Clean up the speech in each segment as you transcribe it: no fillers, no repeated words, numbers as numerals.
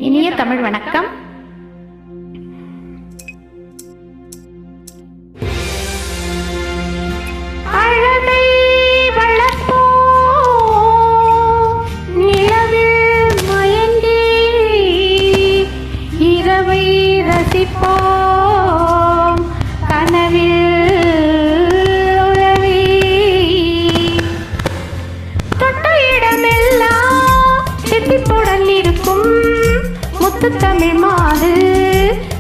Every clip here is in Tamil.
இனிய தமிழ் வணக்கம். அழகை வளர்ப்போ நிலவில் மயங்கி இரவை ரசிப்போம் கனவில் உலவி தொட்ட இடமெல்லாம் சித்திப்புடன் இருக்கும் முத்து தமிழ் மாது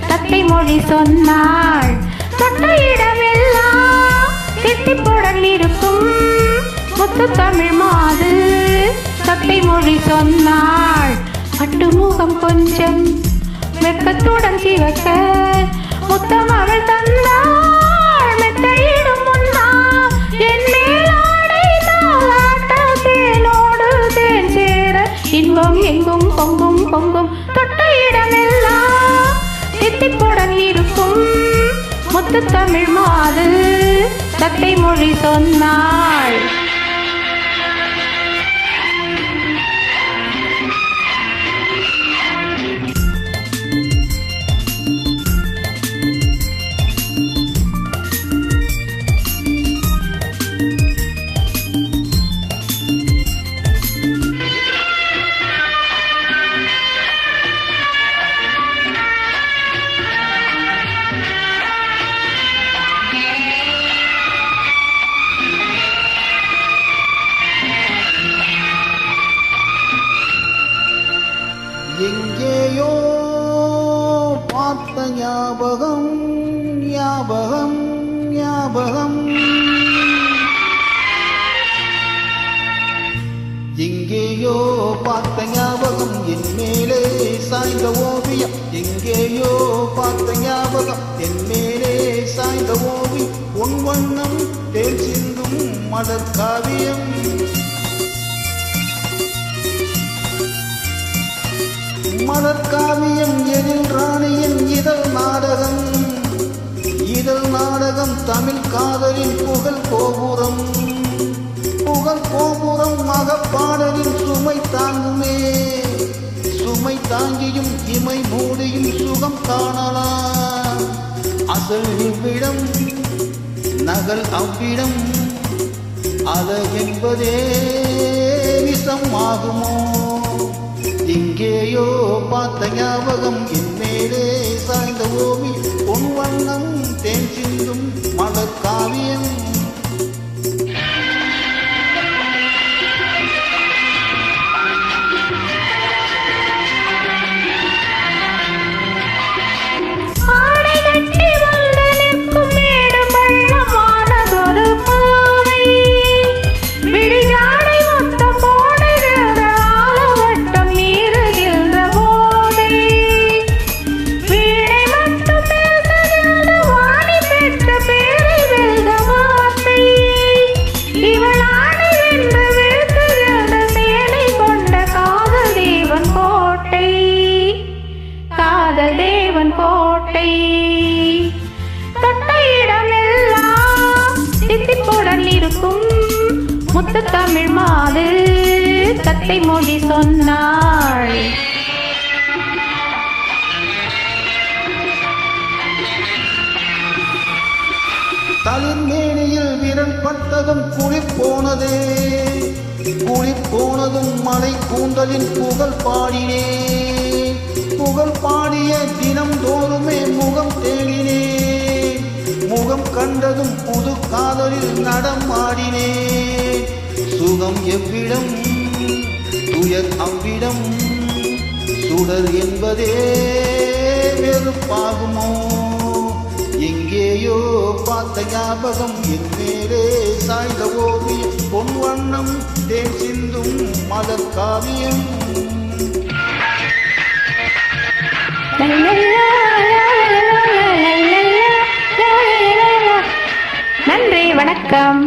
தத்தை மொழி சொன்னாள். தொட்ட இடமெல்லாம் சித்திப்புடன் இருக்கும் முத்து தமிழ் மாது தத்தை மொழி சொன்னாள். பட்டுமுகம் கொஞ்சம் வெட்கத்துடன் சிவக்க முத்தம் அவள் தந்தாள். மெத்தையிடும் முன்னா என் மேலாடை தாளாட்ட தேனோடு தேன் சேர இன்பம் எங்கும் பொங்கும் பொங்கும். தொட்ட இடமெல்லாம் தித்திப்புடன் இருக்கும் முத்து தமிழ் மாது தத்தை மொழி சொன்னாள். எங்கேயோ பார்த்த ஞாபகம் ஞாபகம் ஞாபகம். எங்கேயோ பார்த்த ஞாபகம் என் மேலே சாய்ந்த ஓவியம். எங்கேயோ பார்த்த ஞாபகம் என் மேலே சாய்ந்த ஓவியம். பொன் வண்ணம் தேன் சிந்தும் மலர் காவியம். மலர் காவியம் எழில் ராணியின் இதழ் நாடகம். இதழ் நாடகம் தமிழ் காதலின் புகழ் கோபுரம். புகழ் கோபுரம் மகப்பாடலின் சுமை தாங்குமே. சுமை தாங்கியும் இமை மூடியும் சுகம் காணலாம். அசல் இவ்விடம் நகல் அவ்விடம் அல என்பதே விஷம் ஆகுமோ. எங்கேயோ பார்த்த ஞாபகம் என் மேலே சாய்ந்த ஓவி. பொன் வண்ணம் தேன் சிந்தும் மலர் காவியம். தேவன் கோட்டை தொட்ட இடமெல்லாம் தித்திப்புடன் இருக்கும் முத்து தமிழ் மாது தத்தை மொழி சொன்னாள். தளிர்மேனியில் விரல் பட்டதும் குளிர் போனதே. குளிர் போனதும் மலை கூந்தலின் புகழ் பாடினே. புகழ் பாடிய தினம் தோறுமே முகம் தேடினே. முகம் கண்டதும் புது காதலில் நடம் ஆடினே. சுகம் எவ்விடம் துயர் அவ்விடம். சுடர் என்பதே வெறுப்பாகுமோ. எங்கேயோ பார்த்த ஞாபகம் என் மேலே சாய்ந்த ஓவியம். பொன் வண்ணம் தேன் சிந்தும் மலர் காவியம். நன்றி, வணக்கம்.